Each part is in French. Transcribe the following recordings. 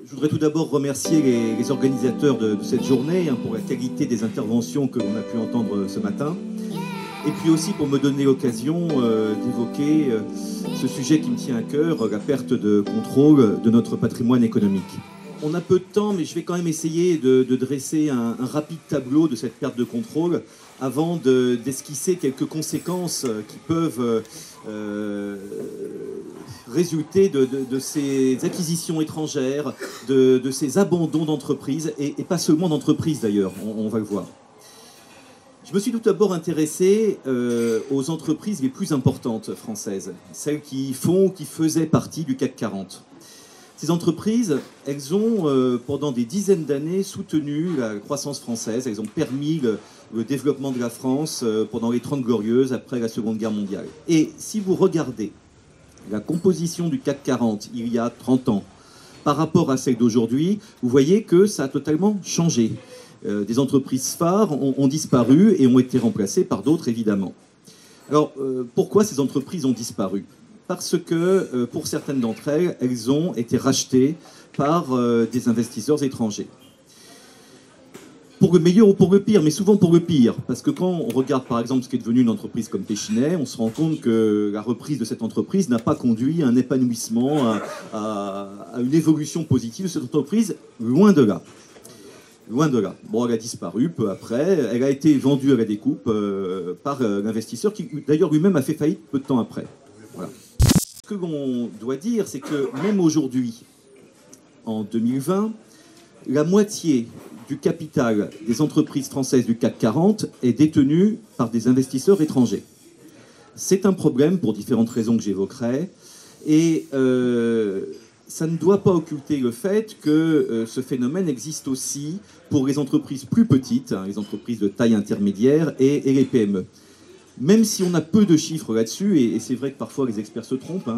Je voudrais tout d'abord remercier les organisateurs de cette journée pour la qualité des interventions que l'on a pu entendre ce matin. Et puis aussi pour me donner l'occasion d'évoquer ce sujet qui me tient à cœur, la perte de contrôle de notre patrimoine économique. On a peu de temps, mais je vais quand même essayer de dresser un rapide tableau de cette perte de contrôle avant d'esquisser quelques conséquences qui peuvent résulter de ces acquisitions étrangères, de ces abandons d'entreprises, et pas seulement d'entreprises d'ailleurs, on va le voir. Je me suis tout d'abord intéressé aux entreprises les plus importantes françaises, celles qui faisaient partie du CAC 40. Ces entreprises, elles ont, pendant des dizaines d'années, soutenu la croissance française. Elles ont permis le développement de la France pendant les 30 Glorieuses, après la Seconde Guerre mondiale. Et si vous regardez la composition du CAC 40 il y a 30 ans par rapport à celle d'aujourd'hui, vous voyez que ça a totalement changé. Des entreprises phares ont disparu et ont été remplacées par d'autres, évidemment. Alors, pourquoi ces entreprises ont disparu ? Parce que, pour certaines d'entre elles, elles ont été rachetées par des investisseurs étrangers. Pour le meilleur ou pour le pire, mais souvent pour le pire. Parce que quand on regarde, par exemple, ce qui est devenu une entreprise comme Péchinet, on se rend compte que la reprise de cette entreprise n'a pas conduit à un épanouissement, à une évolution positive de cette entreprise, loin de là. Loin de là. Bon, elle a disparu peu après. Elle a été vendue à la découpe par l'investisseur qui, d'ailleurs, lui-même a fait faillite peu de temps après. Voilà. Ce que l'on doit dire, c'est que même aujourd'hui, en 2020, la moitié du capital des entreprises françaises du CAC 40 est détenue par des investisseurs étrangers. C'est un problème pour différentes raisons que j'évoquerai. Et ça ne doit pas occulter le fait que ce phénomène existe aussi pour les entreprises plus petites, les entreprises de taille intermédiaire et les PME. Même si on a peu de chiffres là-dessus, et c'est vrai que parfois les experts se trompent,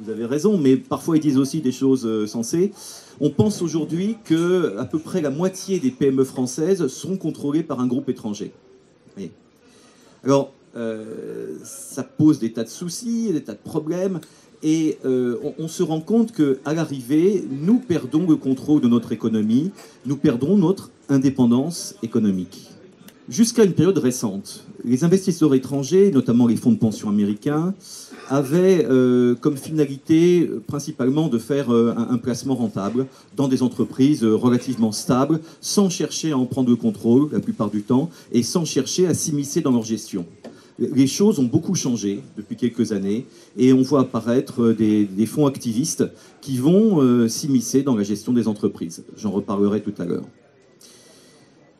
vous avez raison, mais parfois ils disent aussi des choses sensées, on pense aujourd'hui qu'à peu près la moitié des PME françaises sont contrôlées par un groupe étranger. Oui. Alors, ça pose des tas de soucis, des tas de problèmes, et on se rend compte qu'à l'arrivée, nous perdons le contrôle de notre économie, nous perdons notre indépendance économique. Jusqu'à une période récente, les investisseurs étrangers, notamment les fonds de pension américains, avaient comme finalité principalement de faire un placement rentable dans des entreprises relativement stables, sans chercher à en prendre le contrôle la plupart du temps, et sans chercher à s'immiscer dans leur gestion. Les choses ont beaucoup changé depuis quelques années, et on voit apparaître des fonds activistes qui vont s'immiscer dans la gestion des entreprises. J'en reparlerai tout à l'heure.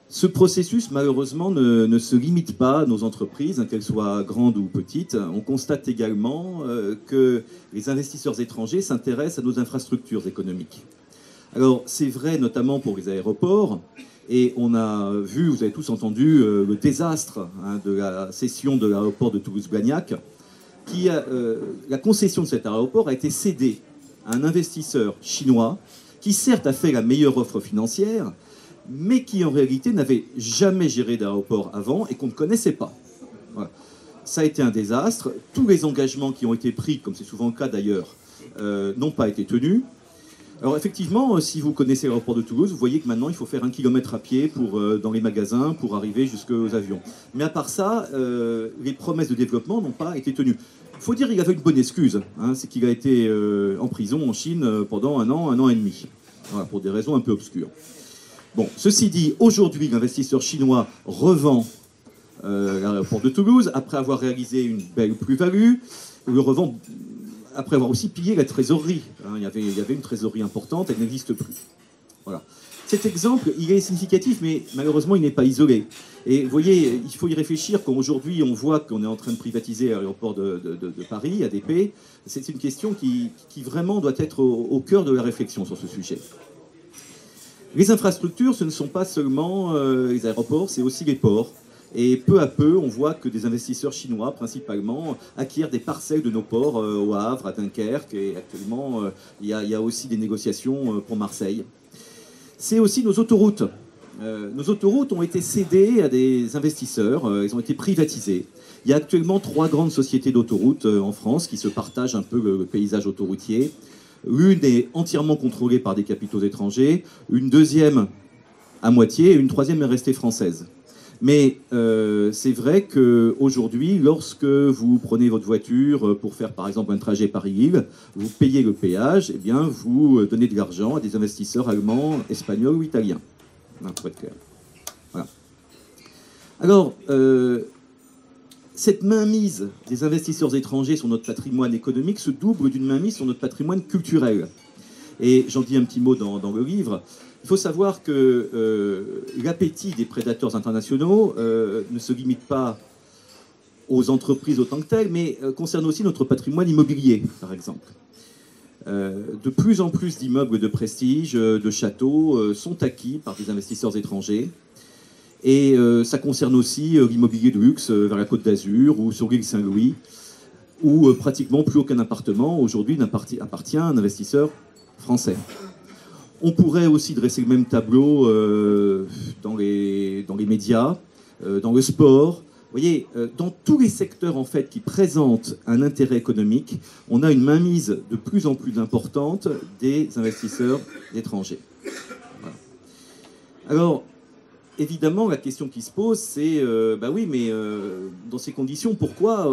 Ce processus, malheureusement, ne se limite pas à nos entreprises, qu'elles soient grandes ou petites. On constate également que les investisseurs étrangers s'intéressent à nos infrastructures économiques. Alors, c'est vrai notamment pour les aéroports, et on a vu, vous avez tous entendu, le désastre de la cession de l'aéroport de Toulouse-Blagnac, la concession de cet aéroport a été cédée à un investisseur chinois qui, certes, a fait la meilleure offre financière, mais qui en réalité n'avait jamais géré d'aéroport avant et qu'on ne connaissait pas. Voilà. Ça a été un désastre. Tous les engagements qui ont été pris, comme c'est souvent le cas d'ailleurs, n'ont pas été tenus. Alors effectivement, si vous connaissez l'aéroport de Toulouse, vous voyez que maintenant il faut faire 1 kilomètre à pied dans les magasins pour arriver jusqu'aux avions. Mais à part ça, les promesses de développement n'ont pas été tenues. Il faut dire qu'il avait une bonne excuse, c'est qu'il a été en prison en Chine pendant un an et demi, voilà, pour des raisons un peu obscures. Bon, ceci dit, aujourd'hui, l'investisseur chinois revend l'aéroport de Toulouse après avoir réalisé une belle plus-value. Le revend après avoir aussi pillé la trésorerie. Il y avait une trésorerie importante, elle n'existe plus. Voilà. Cet exemple, il est significatif, mais malheureusement, il n'est pas isolé. Et vous voyez, il faut y réfléchir quand aujourd'hui on voit qu'on est en train de privatiser l'aéroport de Paris, ADP. C'est une question qui vraiment doit être au cœur de la réflexion sur ce sujet. Les infrastructures, ce ne sont pas seulement les aéroports, c'est aussi les ports. Et peu à peu, on voit que des investisseurs chinois, principalement, acquièrent des parcelles de nos ports au Havre, à Dunkerque, et actuellement, il y a aussi des négociations pour Marseille. C'est aussi nos autoroutes. Nos autoroutes ont été cédées à des investisseurs, elles ont été privatisées. Il y a actuellement 3 grandes sociétés d'autoroutes en France qui se partagent un peu le paysage autoroutier. L'une est entièrement contrôlée par des capitaux étrangers, une deuxième à moitié, et une troisième est restée française. Mais c'est vrai qu'aujourd'hui, lorsque vous prenez votre voiture pour faire par exemple un trajet Paris-Lille, vous payez le péage, eh bien vous donnez de l'argent à des investisseurs allemands, espagnols ou italiens. Pour être clair. Voilà. Alors, cette mainmise des investisseurs étrangers sur notre patrimoine économique se double d'une mainmise sur notre patrimoine culturel. Et j'en dis un petit mot dans le livre. Il faut savoir que l'appétit des prédateurs internationaux ne se limite pas aux entreprises autant que telles, mais concerne aussi notre patrimoine immobilier, par exemple. De plus en plus d'immeubles de prestige, de châteaux, sont acquis par des investisseurs étrangers. Et ça concerne aussi l'immobilier de luxe vers la Côte d'Azur ou sur l'île Saint-Louis, où pratiquement plus aucun appartement aujourd'hui appartient à un investisseur français. On pourrait aussi dresser le même tableau dans les médias, dans le sport. Vous voyez, dans tous les secteurs en fait qui présentent un intérêt économique, on a une mainmise de plus en plus importante des investisseurs étrangers. Voilà. Alors, évidemment, la question qui se pose, c'est bah oui, mais dans ces conditions, pourquoi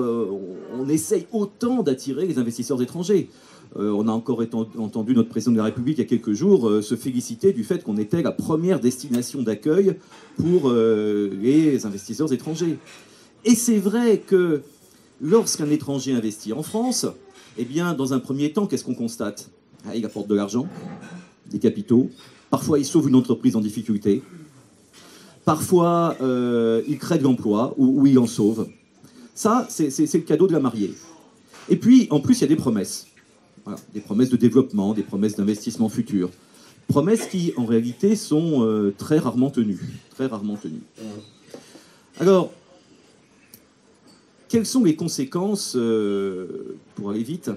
on essaye autant d'attirer les investisseurs étrangers? On a encore entendu notre président de la République il y a quelques jours se féliciter du fait qu'on était la première destination d'accueil pour les investisseurs étrangers. Et c'est vrai que lorsqu'un étranger investit en France, eh bien, dans un premier temps, qu'est-ce qu'on constate? Il apporte de l'argent, des capitaux. Parfois, il sauve une entreprise en difficulté. Parfois, il crée de l'emploi ou il en sauve. Ça, c'est le cadeau de la mariée. Et puis, en plus, il y a des promesses. Voilà, des promesses de développement, des promesses d'investissement futur. Promesses qui, en réalité, sont très rarement tenues. Très rarement tenues. Alors, quelles sont les conséquences, pour aller vite,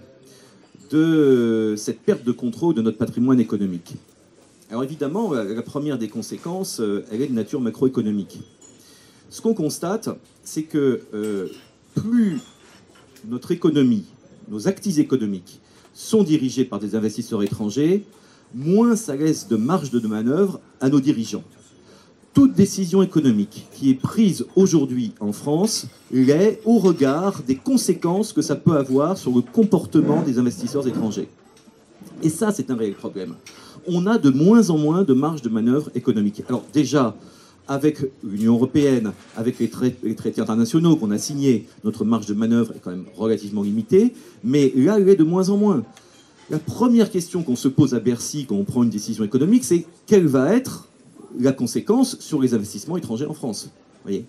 de cette perte de contrôle de notre patrimoine économique? Alors évidemment, la première des conséquences, elle est de nature macroéconomique. Ce qu'on constate, c'est que plus notre économie, nos actifs économiques sont dirigés par des investisseurs étrangers, moins ça laisse de marge de manœuvre à nos dirigeants. Toute décision économique qui est prise aujourd'hui en France l'est au regard des conséquences que ça peut avoir sur le comportement des investisseurs étrangers. Et ça, c'est un réel problème. On a de moins en moins de marge de manœuvre économique. Alors déjà, avec l'Union européenne, avec les traités internationaux qu'on a signés, notre marge de manœuvre est quand même relativement limitée, mais là, elle est de moins en moins. La première question qu'on se pose à Bercy quand on prend une décision économique, c'est quelle va être la conséquence sur les investissements étrangers en France. Vous voyez,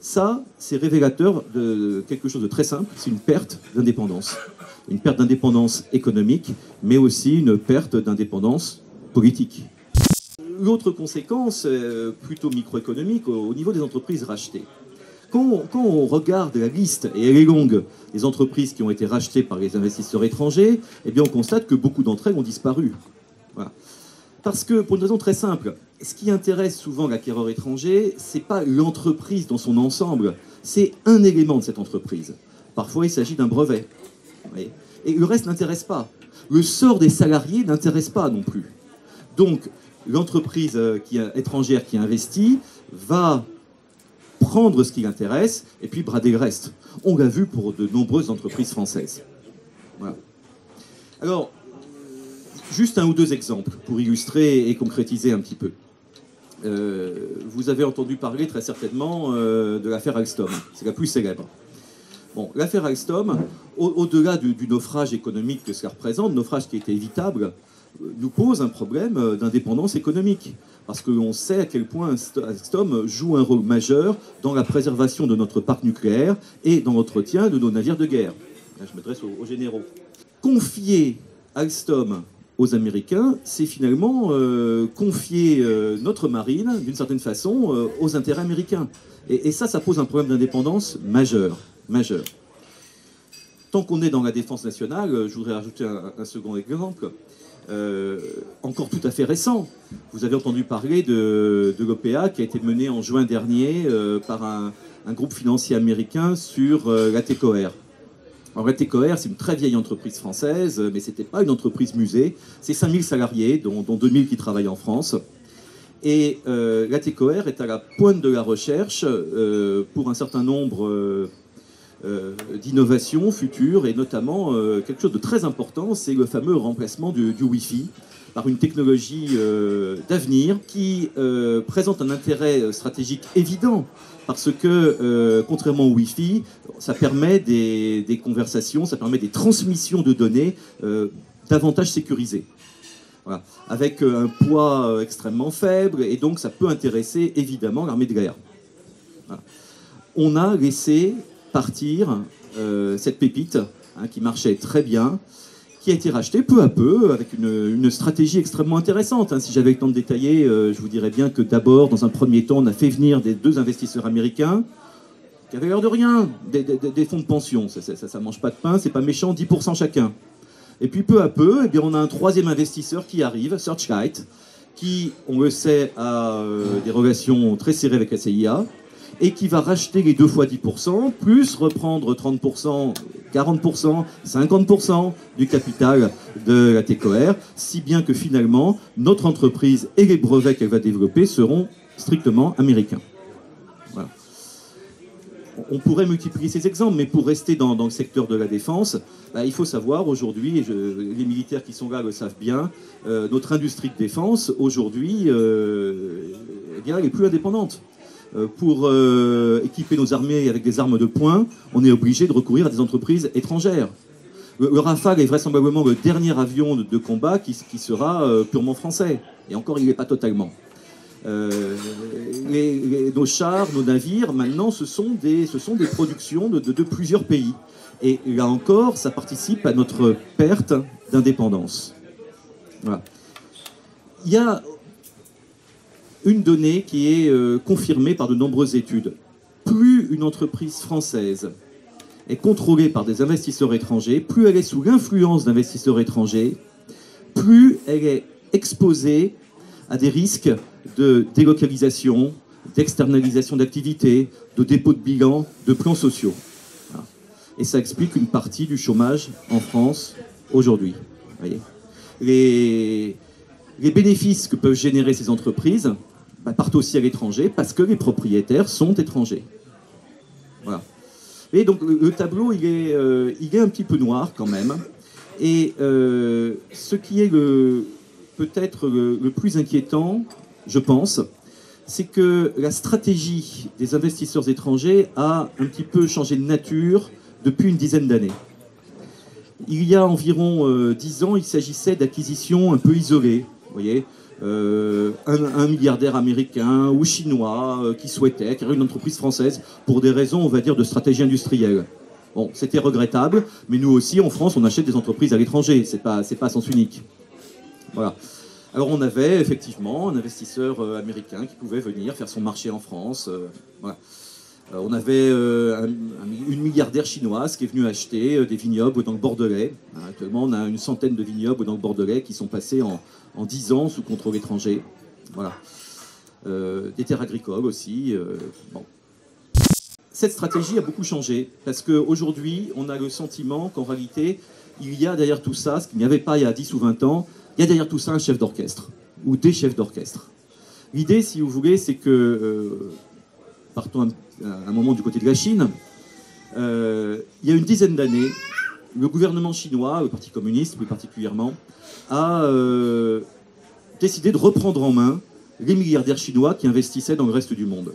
ça, c'est révélateur de quelque chose de très simple, c'est une perte d'indépendance. Une perte d'indépendance économique, mais aussi une perte d'indépendance politique. L'autre conséquence, plutôt microéconomique, au niveau des entreprises rachetées. Quand on regarde la liste, et elle est longue, des entreprises qui ont été rachetées par les investisseurs étrangers, eh bien on constate que beaucoup d'entre elles ont disparu. Voilà. Parce que, pour une raison très simple, ce qui intéresse souvent l'acquéreur étranger, c'est pas l'entreprise dans son ensemble, c'est un élément de cette entreprise. Parfois, il s'agit d'un brevet. Vous voyez. Et le reste n'intéresse pas. Le sort des salariés n'intéresse pas non plus. Donc, l'entreprise étrangère qui investit va prendre ce qui l'intéresse et puis brader le reste. On l'a vu pour de nombreuses entreprises françaises. Voilà. Alors, juste un ou deux exemples pour illustrer et concrétiser un petit peu. Vous avez entendu parler très certainement de l'affaire Alstom. C'est la plus célèbre. Bon, l'affaire Alstom, au-delà du naufrage économique que cela représente, naufrage qui était évitable, nous pose un problème d'indépendance économique. Parce qu'on sait à quel point Alstom joue un rôle majeur dans la préservation de notre parc nucléaire et dans l'entretien de nos navires de guerre. Là, je m'adresse aux généraux. Confier Alstom aux Américains, c'est finalement confier notre marine, d'une certaine façon, aux intérêts américains. Et ça pose un problème d'indépendance majeur. Tant qu'on est dans la défense nationale, je voudrais rajouter un second exemple. Encore tout à fait récent. Vous avez entendu parler de l'OPA qui a été menée en juin dernier par un groupe financier américain sur la TECOR. Alors Latécoère, c'est une très vieille entreprise française, mais ce n'était pas une entreprise musée. C'est 5000 salariés, dont 2000 qui travaillent en France. Et Latécoère est à la pointe de la recherche pour un certain nombre d'innovations futures, et notamment quelque chose de très important, c'est le fameux remplacement du Wi-Fi par une technologie d'avenir qui présente un intérêt stratégique évident, parce que, contrairement au Wi-Fi, ça permet des conversations, ça permet des transmissions de données davantage sécurisées. Voilà. Avec un poids extrêmement faible, et donc ça peut intéresser évidemment l'armée de l'air. Voilà. On a laissé partir cette pépite qui marchait très bien, qui a été rachetée peu à peu avec une stratégie extrêmement intéressante. Si j'avais le temps de détailler, je vous dirais bien que d'abord, dans un premier temps, on a fait venir des 2 investisseurs américains qui avaient l'air de rien, des fonds de pension. Ça mange pas de pain, c'est pas méchant, 10% chacun. Et puis peu à peu, eh bien, on a un 3e investisseur qui arrive, Searchlight, qui, on le sait, a des relations très serrées avec la CIA, et qui va racheter les 2 fois 10%, plus reprendre 30%, 40%, 50% du capital de Latécoère, si bien que finalement, notre entreprise et les brevets qu'elle va développer seront strictement américains. Voilà. On pourrait multiplier ces exemples, mais pour rester dans le secteur de la défense, il faut savoir aujourd'hui, et les militaires qui sont là le savent bien, notre industrie de défense, aujourd'hui, eh bien, elle est plus indépendante. Pour équiper nos armées avec des armes de poing, on est obligé de recourir à des entreprises étrangères. Le Rafale est vraisemblablement le dernier avion de combat qui sera purement français. Et encore, il n'est pas totalement. Nos chars, nos navires, maintenant, ce sont des productions de plusieurs pays. Et là encore, ça participe à notre perte d'indépendance. Voilà. Il y a une donnée qui est confirmée par de nombreuses études. Plus une entreprise française est contrôlée par des investisseurs étrangers, plus elle est sous l'influence d'investisseurs étrangers, plus elle est exposée à des risques de délocalisation, d'externalisation d'activités, de dépôt de bilan, de plans sociaux. Voilà. Et ça explique une partie du chômage en France aujourd'hui. Les bénéfices que peuvent générer ces entreprises partent aussi à l'étranger parce que les propriétaires sont étrangers. Voilà. Et donc le tableau, il est un petit peu noir quand même. Et ce qui est peut-être le plus inquiétant, je pense, c'est que la stratégie des investisseurs étrangers a un petit peu changé de nature depuis une dizaine d'années. Il y a environ 10 ans, il s'agissait d'acquisitions un peu isolées. Vous voyez, un milliardaire américain ou chinois qui souhaitait acquérir une entreprise française pour des raisons, on va dire, de stratégie industrielle. Bon, c'était regrettable, mais nous aussi, en France, on achète des entreprises à l'étranger. C'est pas à sens unique. Voilà. Alors on avait effectivement un investisseur américain qui pouvait venir faire son marché en France. Voilà. On avait une milliardaire chinoise qui est venue acheter des vignobles dans le Bordelais. Actuellement, on a une centaine de vignobles dans le Bordelais qui sont passés en 10 ans sous contrôle étranger. Voilà. Des terres agricoles aussi. Bon. Cette stratégie a beaucoup changé parce qu'aujourd'hui, on a le sentiment qu'en réalité, il y a derrière tout ça, ce qu'il n'y avait pas il y a 10 ou 20 ans, il y a derrière tout ça un chef d'orchestre ou des chefs d'orchestre. L'idée, si vous voulez, c'est que, partons un moment du côté de la Chine, il y a une dizaine d'années, le gouvernement chinois, le Parti communiste plus particulièrement, a décidé de reprendre en main les milliardaires chinois qui investissaient dans le reste du monde.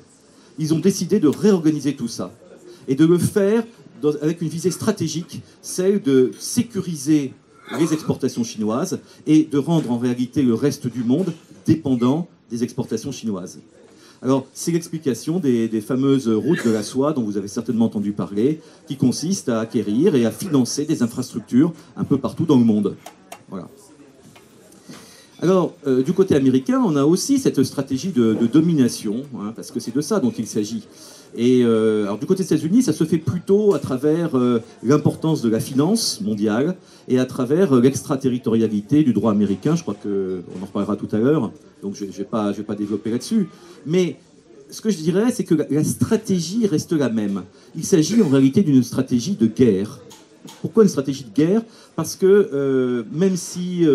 Ils ont décidé de réorganiser tout ça et de le faire avec une visée stratégique, celle de sécuriser les exportations chinoises et de rendre en réalité le reste du monde dépendant des exportations chinoises. Alors, c'est l'explication des fameuses routes de la soie dont vous avez certainement entendu parler, qui consistent à acquérir et à financer des infrastructures un peu partout dans le monde. Voilà. Alors, du côté américain, on a aussi cette stratégie de domination, parce que c'est de ça dont il s'agit. Et alors, du côté des États-Unis, ça se fait plutôt à travers l'importance de la finance mondiale et à travers l'extraterritorialité du droit américain. Je crois qu'on en reparlera tout à l'heure, donc je ne vais pas développer là-dessus. Mais ce que je dirais, c'est que la stratégie reste la même. Il s'agit en réalité d'une stratégie de guerre. Pourquoi une stratégie de guerre? Parce que même si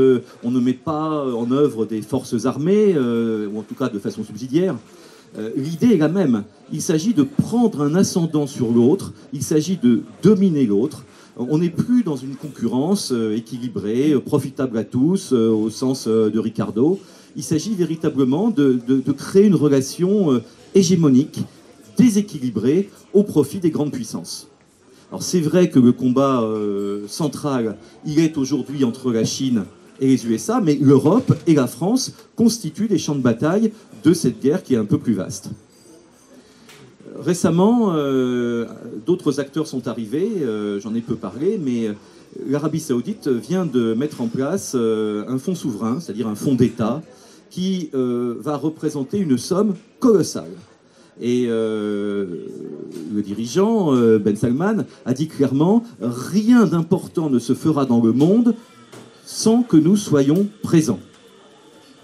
on ne met pas en œuvre des forces armées, ou en tout cas de façon subsidiaire, l'idée est la même. Il s'agit de prendre un ascendant sur l'autre, il s'agit de dominer l'autre. On n'est plus dans une concurrence équilibrée, profitable à tous, au sens de Ricardo. Il s'agit véritablement de créer une relation hégémonique, déséquilibrée, au profit des grandes puissances. Alors c'est vrai que le combat central, il est aujourd'hui entre la Chine et les USA, mais l'Europe et la France constituent les champs de bataille de cette guerre qui est un peu plus vaste. Récemment, d'autres acteurs sont arrivés, j'en ai peu parlé, mais l'Arabie Saoudite vient de mettre en place un fonds souverain, c'est-à-dire un fonds d'État, qui va représenter une somme colossale. Et le dirigeant, Ben Salman, a dit clairement « Rien d'important ne se fera dans le monde sans que nous soyons présents. »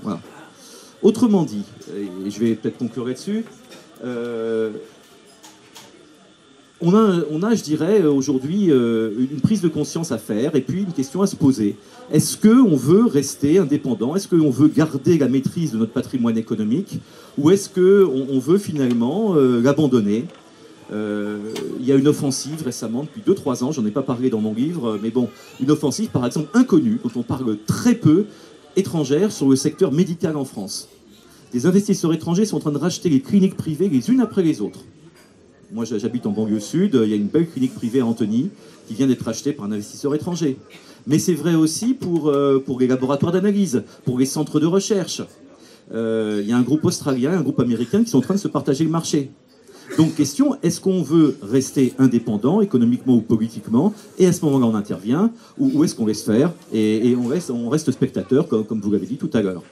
Voilà. Autrement dit, et je vais peut-être conclure là-dessus, on a, je dirais, aujourd'hui une prise de conscience à faire et puis une question à se poser. Est-ce qu'on veut rester indépendant? Est-ce qu'on veut garder la maîtrise de notre patrimoine économique? Ou est-ce qu'on veut finalement l'abandonner? Il y a une offensive récemment, depuis 2-3 ans, j'en ai pas parlé dans mon livre, mais bon, une offensive par exemple inconnue, dont on parle très peu, étrangère, sur le secteur médical en France. Des investisseurs étrangers sont en train de racheter les cliniques privées les unes après les autres. Moi, j'habite en banlieue sud, il y a une belle clinique privée à Antony qui vient d'être achetée par un investisseur étranger. Mais c'est vrai aussi pour les laboratoires d'analyse, pour les centres de recherche. Il y a un groupe australien, un groupe américain qui sont en train de se partager le marché. Donc, question, est-ce qu'on veut rester indépendant, économiquement ou politiquement, et à ce moment-là, on intervient, ou est-ce qu'on laisse faire, et on reste spectateur, comme vous l'avez dit tout à l'heure.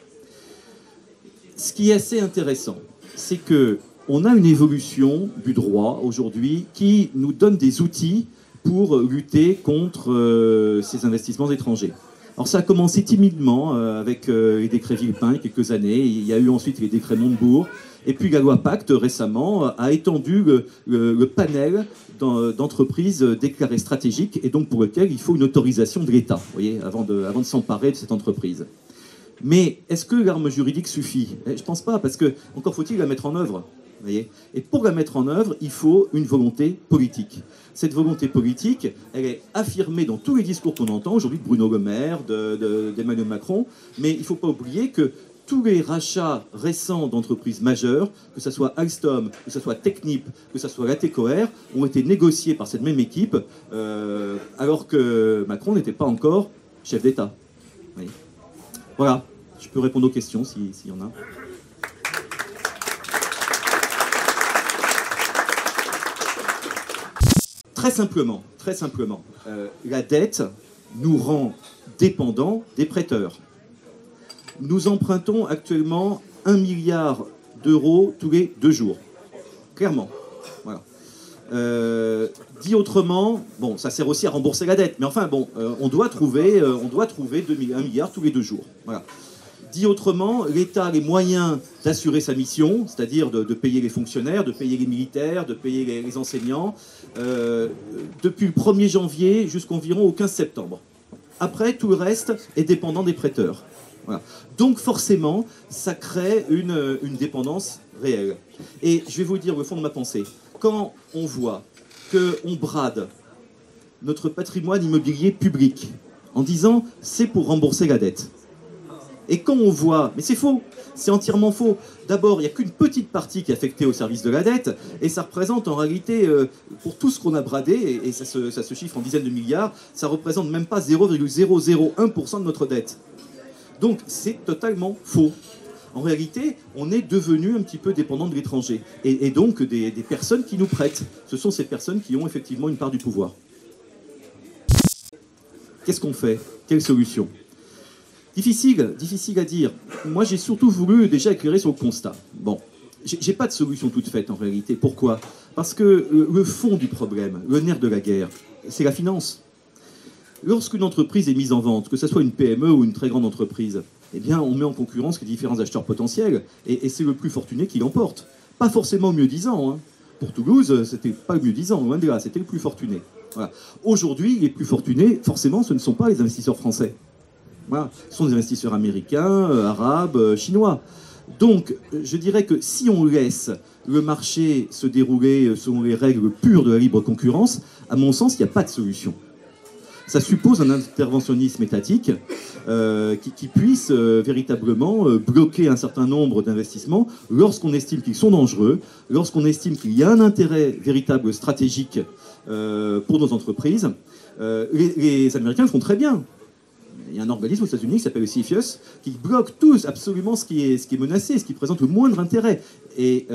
Ce qui est assez intéressant, c'est que on a une évolution du droit aujourd'hui qui nous donne des outils pour lutter contre ces investissements étrangers. Alors ça a commencé timidement avec les décrets Villepin il y a quelques années, il y a eu ensuite les décrets Montebourg, et puis la loi Pacte récemment a étendu le panel d'entreprises déclarées stratégiques et donc pour lequel il faut une autorisation de l'État, vous voyez, avant de s'emparer de cette entreprise. Mais est-ce que l'arme juridique suffit? Je ne pense pas, parce que encore faut-il la mettre en œuvre. Voyez. Et pour la mettre en œuvre, il faut une volonté politique. Cette volonté politique, elle est affirmée dans tous les discours qu'on entend aujourd'hui de Bruno Le Maire, d'Emmanuel Macron, mais il ne faut pas oublier que tous les rachats récents d'entreprises majeures, que ce soit Alstom, que ce soit Technip, que ce soit Latécoère, ont été négociés par cette même équipe, alors que Macron n'était pas encore chef d'État. Voilà, je peux répondre aux questions s'il y en a. Très simplement, la dette nous rend dépendants des prêteurs. Nous empruntons actuellement 1 milliard d'euros tous les 2 jours. Clairement. Voilà. Dit autrement, bon, ça sert aussi à rembourser la dette, mais enfin, bon, on doit trouver 1 milliard tous les 2 jours. Voilà. Dit autrement, l'État a les moyens d'assurer sa mission, c'est-à-dire de payer les fonctionnaires, de payer les militaires, de payer les enseignants, depuis le 1er janvier jusqu'environ au 15 septembre. Après, tout le reste est dépendant des prêteurs. Voilà. Donc forcément, ça crée une dépendance réelle. Et je vais vous dire le fond de ma pensée. Quand on voit qu'on brade notre patrimoine immobilier public en disant « c'est pour rembourser la dette », et quand on voit, mais c'est faux, c'est entièrement faux. D'abord, il n'y a qu'une petite partie qui est affectée au service de la dette, et ça représente en réalité, pour tout ce qu'on a bradé, et ça se chiffre en dizaines de milliards, ça représente même pas 0,001% de notre dette. Donc c'est totalement faux. En réalité, on est devenu un petit peu dépendant de l'étranger, et donc des personnes qui nous prêtent. Ce sont ces personnes qui ont effectivement une part du pouvoir. Qu'est-ce qu'on fait? Quelle solution? Difficile à dire. Moi, j'ai surtout voulu déjà éclairer sur le constat. Bon, j'ai pas de solution toute faite en réalité. Pourquoi? Parce que le fond du problème, le nerf de la guerre, c'est la finance. Lorsqu'une entreprise est mise en vente, que ce soit une PME ou une très grande entreprise, eh bien, on met en concurrence les différents acheteurs potentiels, et c'est le plus fortuné qui l'emporte. Pas forcément au mieux disant. Hein. Pour Toulouse, c'était pas le mieux disant, loin de là, c'était le plus fortuné. Voilà. Aujourd'hui, les plus fortunés, forcément, ce ne sont pas les investisseurs français. Voilà. Ce sont des investisseurs américains, arabes, chinois. Donc, je dirais que si on laisse le marché se dérouler selon les règles pures de la libre concurrence, à mon sens, il n'y a pas de solution. Ça suppose un interventionnisme étatique qui puisse véritablement bloquer un certain nombre d'investissements lorsqu'on estime qu'ils sont dangereux, lorsqu'on estime qu'il y a un intérêt véritable stratégique pour nos entreprises. Les Américains le font très bien. Il y a un organisme aux États-Unis qui s'appelle le CFIUS qui bloque tous absolument ce qui est menacé, ce qui présente le moindre intérêt. Et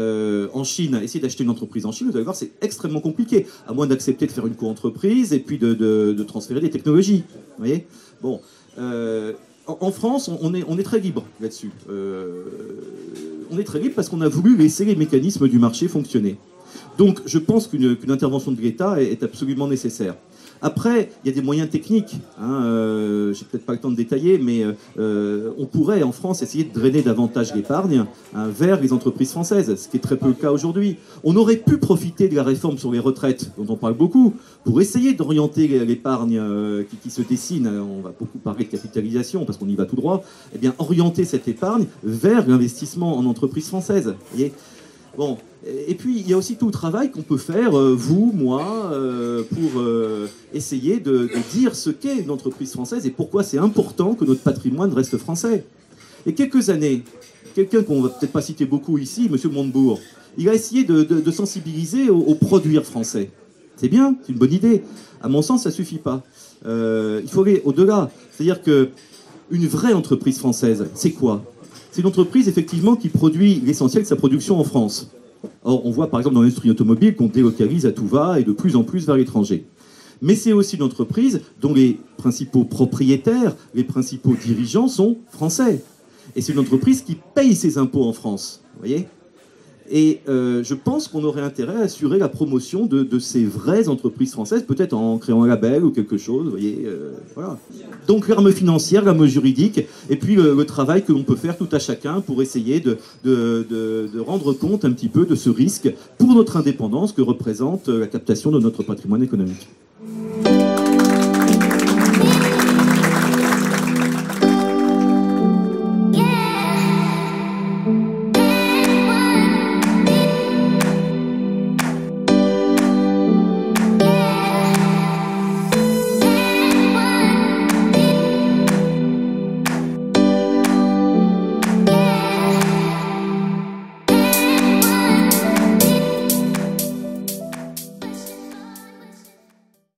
en Chine, essayer d'acheter une entreprise en Chine, vous allez voir, c'est extrêmement compliqué, à moins d'accepter de faire une co-entreprise et puis de transférer des technologies. Vous voyez ? Bon, en France, on est très libre là-dessus. On est très libre parce qu'on a voulu laisser les mécanismes du marché fonctionner. Donc, je pense qu'une intervention de l'État est absolument nécessaire. Après, il y a des moyens techniques. J'ai peut-être pas le temps de détailler, mais on pourrait en France essayer de drainer davantage l'épargne vers les entreprises françaises, ce qui est très peu le cas aujourd'hui. On aurait pu profiter de la réforme sur les retraites, dont on parle beaucoup, pour essayer d'orienter l'épargne qui se dessine. On va beaucoup parler de capitalisation parce qu'on y va tout droit. Eh bien, orienter cette épargne vers l'investissement en entreprises françaises. Vous voyez ? Bon, et puis il y a aussi tout le travail qu'on peut faire, vous, moi, pour essayer de dire ce qu'est une entreprise française et pourquoi c'est important que notre patrimoine reste français. Il y a quelques années, quelqu'un qu'on va peut-être pas citer beaucoup ici, M. Montebourg, il a essayé de sensibiliser au produire français. C'est bien, c'est une bonne idée. À mon sens, ça suffit pas. Il faut aller au-delà. C'est-à-dire qu'une vraie entreprise française, c'est quoi ? C'est une entreprise, effectivement, qui produit l'essentiel de sa production en France. Or, on voit, par exemple, dans l'industrie automobile qu'on délocalise à tout va et de plus en plus vers l'étranger. Mais c'est aussi une entreprise dont les principaux propriétaires, les principaux dirigeants sont français. Et c'est une entreprise qui paye ses impôts en France. Vous voyez ? Et je pense qu'on aurait intérêt à assurer la promotion de ces vraies entreprises françaises, peut-être en créant un label ou quelque chose, vous voyez, voilà. Donc l'arme financière, l'arme juridique, et puis le travail que l'on peut faire tout à chacun pour essayer de rendre compte un petit peu de ce risque pour notre indépendance que représente la captation de notre patrimoine économique.